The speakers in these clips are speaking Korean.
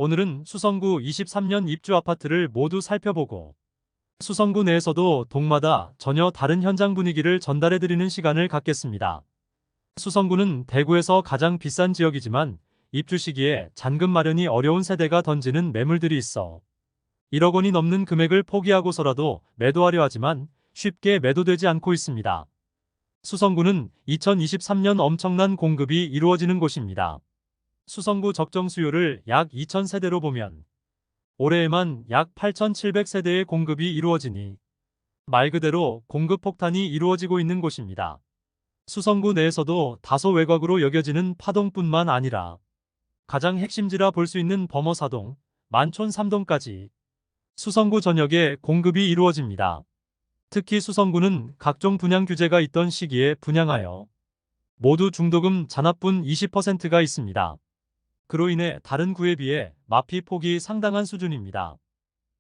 오늘은 수성구 23년 입주 아파트를 모두 살펴보고 수성구 내에서도 동마다 전혀 다른 현장 분위기를 전달해드리는 시간을 갖겠습니다. 수성구는 대구에서 가장 비싼 지역이지만 입주 시기에 잔금 마련이 어려운 세대가 던지는 매물들이 있어 1억 원이 넘는 금액을 포기하고서라도 매도하려 하지만 쉽게 매도되지 않고 있습니다. 수성구는 2023년 엄청난 공급이 이루어지는 곳입니다. 수성구 적정 수요를 약 2,000세대로 보면 올해에만 약 8,700세대의 공급이 이루어지니 말 그대로 공급 폭탄이 이루어지고 있는 곳입니다. 수성구 내에서도 다소 외곽으로 여겨지는 파동뿐만 아니라 가장 핵심지라 볼 수 있는 범어사동, 만촌 3동까지 수성구 전역에 공급이 이루어집니다. 특히 수성구는 각종 분양 규제가 있던 시기에 분양하여 모두 중도금 잔압분 20%가 있습니다. 그로 인해 다른 구에 비해 마피 폭이 상당한 수준입니다.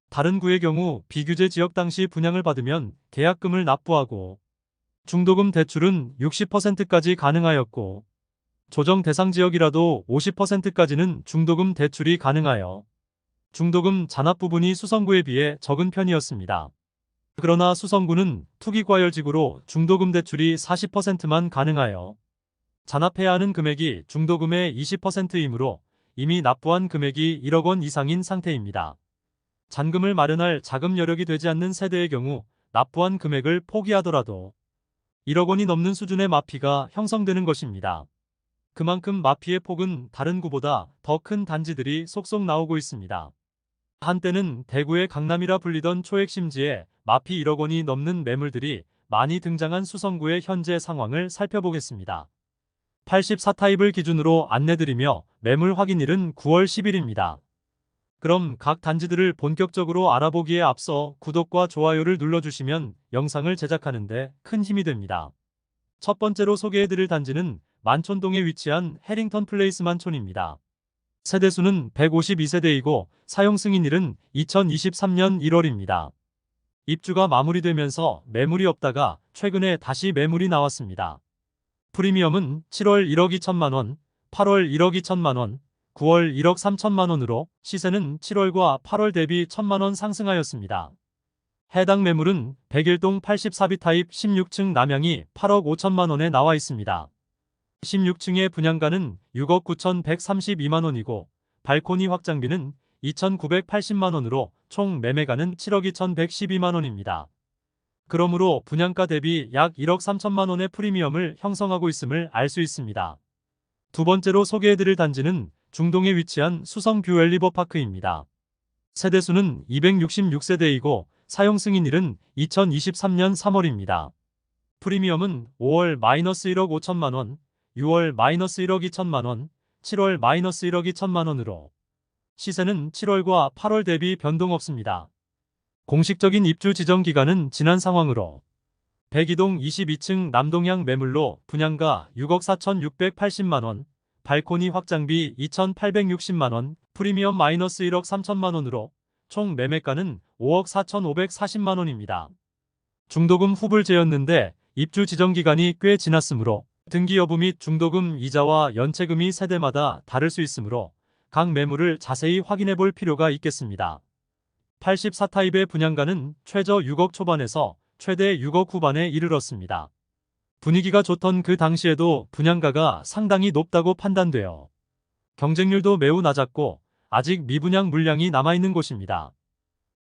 다른 구의 경우 비규제 지역 당시 분양을 받으면 계약금을 납부하고 중도금 대출은 60%까지 가능하였고 조정 대상 지역이라도 50%까지는 중도금 대출이 가능하여 중도금 잔압 부분이 수성구에 비해 적은 편이었습니다. 그러나 수성구는 투기과열지구로 중도금 대출이 40%만 가능하여 잔압해야 하는 금액이 중도금의 20%이므로 이미 납부한 금액이 1억 원 이상인 상태입니다. 잔금을 마련할 자금 여력이 되지 않는 세대의 경우 납부한 금액을 포기하더라도 1억 원이 넘는 수준의 마피가 형성되는 것입니다. 그만큼 마피의 폭은 다른 구보다 더 큰 단지들이 속속 나오고 있습니다. 한때는 대구의 강남이라 불리던 초핵심지에 마피 1억 원이 넘는 매물들이 많이 등장한 수성구의 현재 상황을 살펴보겠습니다. 84타입을 기준으로 안내드리며 매물 확인일은 9월 10일입니다. 그럼 각 단지들을 본격적으로 알아보기에 앞서 구독과 좋아요를 눌러주시면 영상을 제작하는데 큰 힘이 됩니다. 첫 번째로 소개해드릴 단지는 만촌동에 위치한 해링턴 플레이스 만촌입니다. 세대수는 152세대이고 사용 승인일은 2023년 1월입니다. 입주가 마무리되면서 매물이 없다가 최근에 다시 매물이 나왔습니다. 프리미엄은 7월 1억 2천만 원, 8월 1억 2천만 원, 9월 1억 3천만 원으로 시세는 7월과 8월 대비 1천만 원 상승하였습니다. 해당 매물은 101동 84비 타입 16층 남양이 8억 5천만 원에 나와 있습니다. 16층의 분양가는 6억 9,132만 원이고 발코니 확장비는 2,980만 원으로 총 매매가는 7억 2,112만 원입니다. 그러므로 분양가 대비 약 1억 3천만 원의 프리미엄을 형성하고 있음을 알 수 있습니다. 두 번째로 소개해드릴 단지는 중동에 위치한 수성 뷰 앨리버파크입니다. 세대수는 266세대이고 사용 승인일은 2023년 3월입니다. 프리미엄은 5월 -1억 5천만 원, 6월 -1억 2천만 원, 7월 -1억 2천만 원으로 시세는 7월과 8월 대비 변동 없습니다. 공식적인 입주 지정 기간은 지난 상황으로 102동 22층 남동향 매물로 분양가 6억 4,680만 원, 발코니 확장비 2,860만 원, 프리미엄 -1억 3천만 원으로 총 매매가는 5억 4,540만 원입니다. 중도금 후불제였는데 입주 지정 기간이 꽤 지났으므로 등기 여부 및 중도금 이자와 연체금이 세대마다 다를 수 있으므로 각 매물을 자세히 확인해 볼 필요가 있겠습니다. 84타입의 분양가는 최저 6억 초반에서 최대 6억 후반에 이르렀습니다. 분위기가 좋던 그 당시에도 분양가가 상당히 높다고 판단되어 경쟁률도 매우 낮았고 아직 미분양 물량이 남아있는 곳입니다.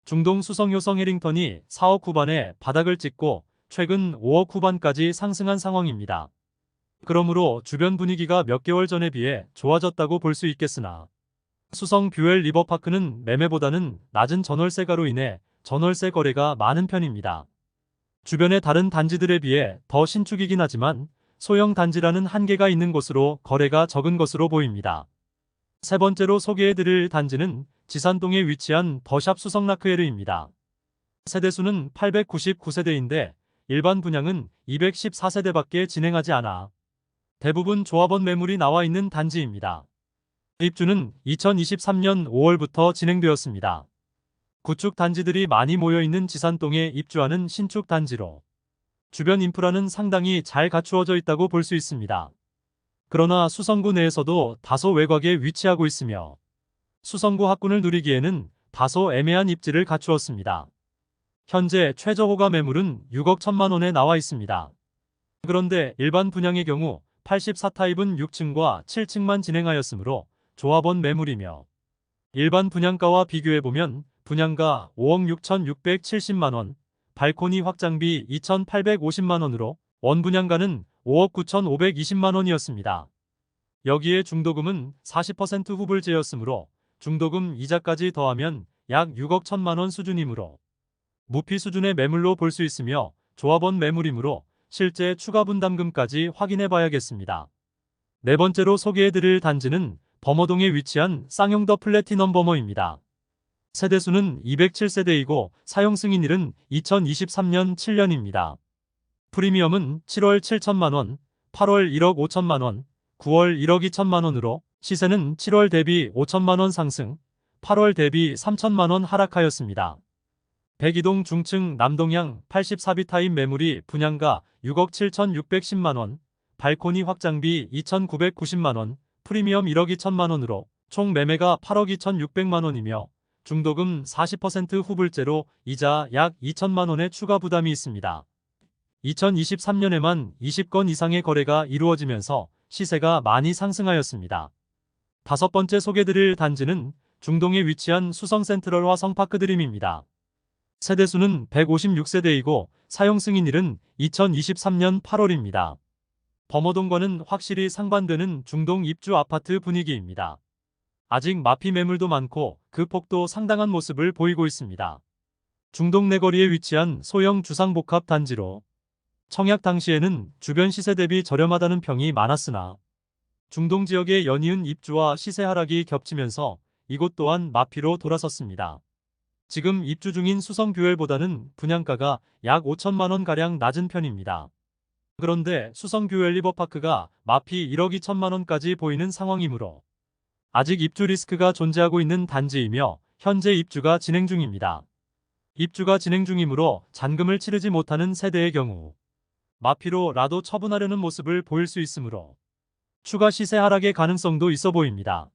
중동 수성효성 해링턴이 4억 후반에 바닥을 찍고 최근 5억 후반까지 상승한 상황입니다. 그러므로 주변 분위기가 몇 개월 전에 비해 좋아졌다고 볼 수 있겠으나 수성 뷰엘 리버파크는 매매보다는 낮은 전월세가로 인해 전월세 거래가 많은 편입니다. 주변의 다른 단지들에 비해 더 신축이긴 하지만 소형 단지라는 한계가 있는 곳으로 거래가 적은 것으로 보입니다. 세 번째로 소개해드릴 단지는 지산동에 위치한 더샵 수성라크에르입니다. 세대수는 899세대인데 일반 분양은 214세대밖에 진행하지 않아 대부분 조합원 매물이 나와 있는 단지입니다. 입주는 2023년 5월부터 진행되었습니다. 구축 단지들이 많이 모여있는 지산동에 입주하는 신축 단지로 주변 인프라는 상당히 잘 갖추어져 있다고 볼 수 있습니다. 그러나 수성구 내에서도 다소 외곽에 위치하고 있으며 수성구 학군을 누리기에는 다소 애매한 입지를 갖추었습니다. 현재 최저 호가 매물은 6억 1천만 원에 나와 있습니다. 그런데 일반 분양의 경우 84타입은 6층과 7층만 진행하였으므로 조합원 매물이며, 일반 분양가와 비교해보면 분양가 5억 6,670만 원, 발코니 확장비 2,850만 원으로 원 분양가는 5억 9,520만 원이었습니다. 여기에 중도금은 40% 후불제였으므로 중도금 이자까지 더하면 약 6억 1천만 원 수준이므로 무피 수준의 매물로 볼 수 있으며, 조합원 매물이므로 실제 추가 분담금까지 확인해 봐야겠습니다. 네 번째로 소개해드릴 단지는 범어동에 위치한 쌍용 더 플래티넘 범어입니다. 세대수는 207세대이고 사용 승인일은 2023년 7년입니다. 프리미엄은 7월 7천만 원, 8월 1억 5천만 원, 9월 1억 2천만 원으로 시세는 7월 대비 5천만 원 상승, 8월 대비 3천만 원 하락하였습니다. 백이동 중층 남동향 84비 타입 매물이 분양가 6억 7,610만 원, 발코니 확장비 2,990만 원, 프리미엄 1억 2천만 원으로 총 매매가 8억 2,600만 원이며 중도금 40% 후불제로 이자 약 2천만 원의 추가 부담이 있습니다. 2023년에만 20건 이상의 거래가 이루어지면서 시세가 많이 상승하였습니다. 다섯 번째 소개드릴 단지는 중동에 위치한 수성센트럴 화성파크드림입니다. 세대수는 156세대이고 사용 승인일은 2023년 8월입니다. 범어동과는 확실히 상반되는 중동 입주 아파트 분위기입니다. 아직 마피 매물도 많고 그 폭도 상당한 모습을 보이고 있습니다. 중동 내거리에 위치한 소형 주상복합 단지로 청약 당시에는 주변 시세 대비 저렴하다는 평이 많았으나 중동 지역의 연이은 입주와 시세 하락이 겹치면서 이곳 또한 마피로 돌아섰습니다. 지금 입주 중인 수성뷰웰보다는 분양가가 약 5천만 원가량 낮은 편입니다. 그런데 수성뷰웰 리버파크가 마피 1억 2천만 원까지 보이는 상황이므로 아직 입주 리스크가 존재하고 있는 단지이며 현재 입주가 진행 중입니다. 입주가 진행 중이므로 잔금을 치르지 못하는 세대의 경우 마피로라도 처분하려는 모습을 보일 수 있으므로 추가 시세 하락의 가능성도 있어 보입니다.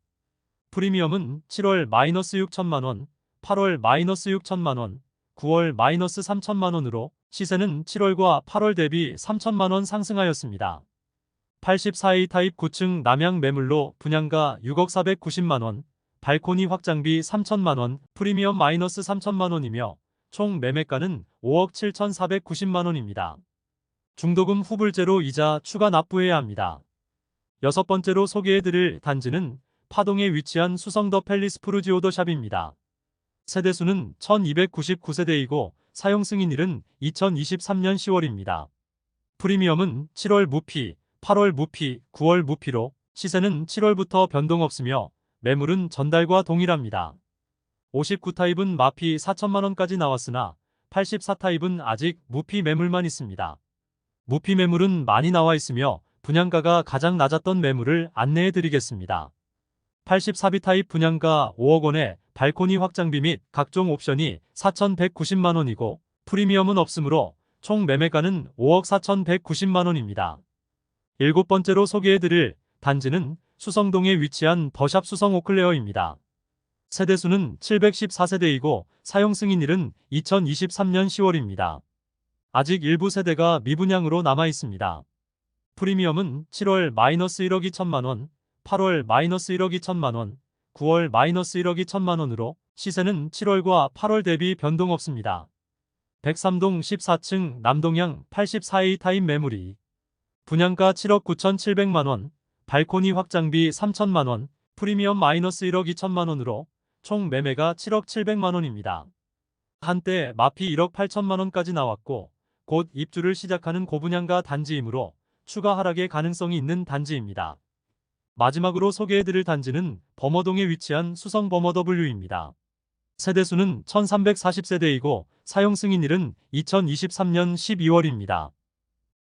프리미엄은 7월 -6천만 원, 8월 -6천만 원, 9월 -3천만 원으로 시세는 7월과 8월 대비 3천만 원 상승하였습니다. 84A 타입 9층 남향 매물로 분양가 6억 490만 원, 발코니 확장비 3천만 원, 프리미엄 -3천만 원이며 총 매매가는 5억 7,490만 원입니다. 중도금 후불제로 이자 추가 납부해야 합니다. 여섯 번째로 소개해드릴 단지는 파동에 위치한 수성 더 팰리스 푸르지오 더 샵입니다. 세대수는 1299세대이고 사용 승인일은 2023년 10월입니다. 프리미엄은 7월 무피, 8월 무피, 9월 무피로 시세는 7월부터 변동 없으며 매물은 전달과 동일합니다. 59타입은 마피 4천만 원까지 나왔으나 84타입은 아직 무피 매물만 있습니다. 무피 매물은 많이 나와 있으며 분양가가 가장 낮았던 매물을 안내해 드리겠습니다. 84비 타입 분양가 5억 원에 발코니 확장비 및 각종 옵션이 4,190만 원이고 프리미엄은 없으므로 총 매매가는 5억 4,190만 원입니다. 일곱 번째로 소개해드릴 단지는 수성동에 위치한 더샵 수성 오클레어입니다. 세대수는 714세대이고 사용 승인일은 2023년 10월입니다. 아직 일부 세대가 미분양으로 남아 있습니다. 프리미엄은 7월 -1억 2천만 원, 8월 -1억 2천만 원, 9월 -1억 2천만 원으로 시세는 7월과 8월 대비 변동 없습니다. 103동 14층 남동향 84A 타입 매물이 분양가 7억 9,700만 원, 발코니 확장비 3천만 원, 프리미엄 -1억 2천만 원으로 총 매매가 7억 700만 원입니다. 한때 마피 1억 8천만 원까지 나왔고 곧 입주를 시작하는 고분양가 단지이므로 추가 하락의 가능성이 있는 단지입니다. 마지막으로 소개해드릴 단지는 범어동에 위치한 수성 범어 W입니다. 세대수는 1340세대이고 사용 승인일은 2023년 12월입니다.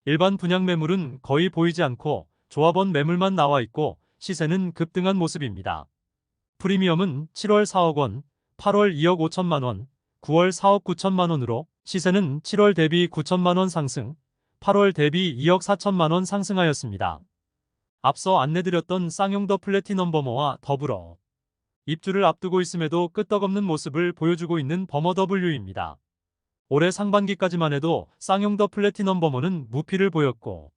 일반 분양 매물은 거의 보이지 않고 조합원 매물만 나와 있고 시세는 급등한 모습입니다. 프리미엄은 7월 4억 원, 8월 2억 5천만 원, 9월 4억 9천만 원으로 시세는 7월 대비 9천만 원 상승, 8월 대비 2억 4천만 원 상승하였습니다. 앞서 안내드렸던 쌍용 더 플래티넘 범어와 더불어 입주를 앞두고 있음에도 끄떡없는 모습을 보여주고 있는 버머W입니다. 올해 상반기까지만 해도 쌍용 더 플래티넘 버머는 무피를 보였고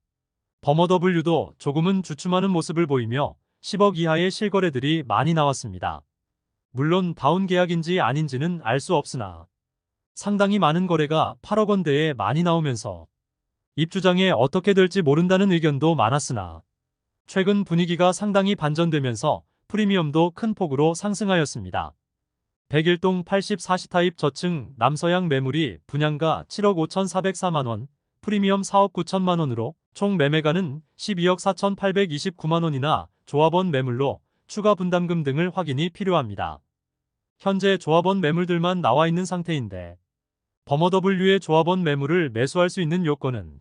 버머W도 조금은 주춤하는 모습을 보이며 10억 이하의 실거래들이 많이 나왔습니다. 물론 다운 계약인지 아닌지는 알 수 없으나 상당히 많은 거래가 8억 원대에 많이 나오면서 입주장에 어떻게 될지 모른다는 의견도 많았으나 최근 분위기가 상당히 반전되면서 프리미엄도 큰 폭으로 상승하였습니다. 101동 84시 타입 저층 남서양 매물이 분양가 7억 5,404만 원, 프리미엄 4억 9천만 원으로 총 매매가는 12억 4,829만 원이나 조합원 매물로 추가 분담금 등을 확인이 필요합니다. 현재 조합원 매물들만 나와 있는 상태인데 버머W의 조합원 매물을 매수할 수 있는 요건은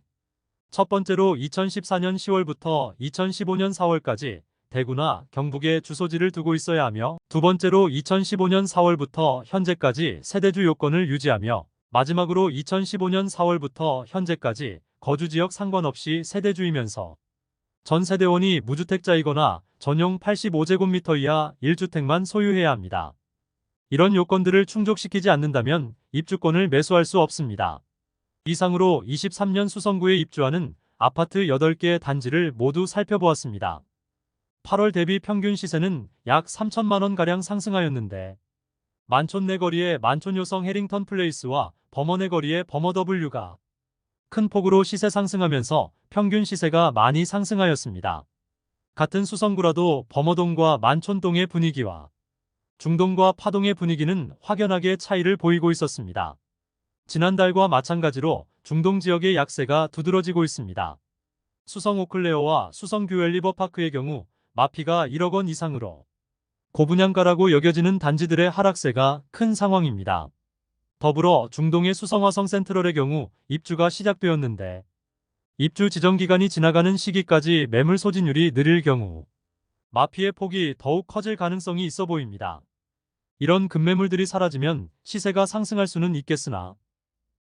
첫 번째로 2014년 10월부터 2015년 4월까지 대구나 경북에 주소지를 두고 있어야 하며 두 번째로 2015년 4월부터 현재까지 세대주 요건을 유지하며 마지막으로 2015년 4월부터 현재까지 거주지역 상관없이 세대주이면서 전 세대원이 무주택자이거나 전용 85제곱미터 이하 1주택만 소유해야 합니다. 이런 요건들을 충족시키지 않는다면 입주권을 매수할 수 없습니다. 이상으로 23년 수성구에 입주하는 아파트 8개 단지를 모두 살펴보았습니다. 8월 대비 평균 시세는 약 3천만 원가량 상승하였는데 만촌내 거리의 만촌요성 해링턴 플레이스와 범원내 거리의 버머W가 큰 폭으로 시세 상승하면서 평균 시세가 많이 상승하였습니다. 같은 수성구라도 범어동과 만촌동의 분위기와 중동과 파동의 분위기는 확연하게 차이를 보이고 있었습니다. 지난달과 마찬가지로 중동 지역의 약세가 두드러지고 있습니다. 수성 오클레어와 수성 뷰 앨리버파크의 경우 마피가 1억 원 이상으로 고분양가라고 여겨지는 단지들의 하락세가 큰 상황입니다. 더불어 중동의 수성화성 센트럴의 경우 입주가 시작되었는데 입주 지정 기간이 지나가는 시기까지 매물 소진율이 느릴 경우 마피의 폭이 더욱 커질 가능성이 있어 보입니다. 이런 급매물들이 사라지면 시세가 상승할 수는 있겠으나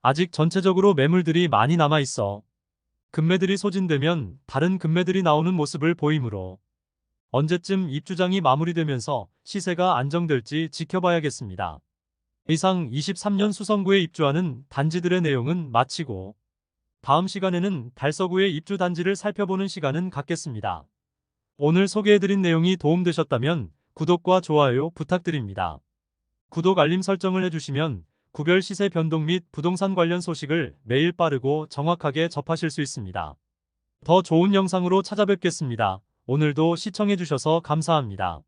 아직 전체적으로 매물들이 많이 남아 있어 급매들이 소진되면 다른 급매들이 나오는 모습을 보이므로 언제쯤 입주장이 마무리되면서 시세가 안정될지 지켜봐야겠습니다. 이상 23년 수성구에 입주하는 단지들의 내용은 마치고 다음 시간에는 달서구의 입주 단지를 살펴보는 시간은 갖겠습니다. 오늘 소개해드린 내용이 도움되셨다면 구독과 좋아요 부탁드립니다. 구독 알림 설정을 해주시면 구별 시세 변동 및 부동산 관련 소식을 매일 빠르고 정확하게 접하실 수 있습니다. 더 좋은 영상으로 찾아뵙겠습니다. 오늘도 시청해주셔서 감사합니다.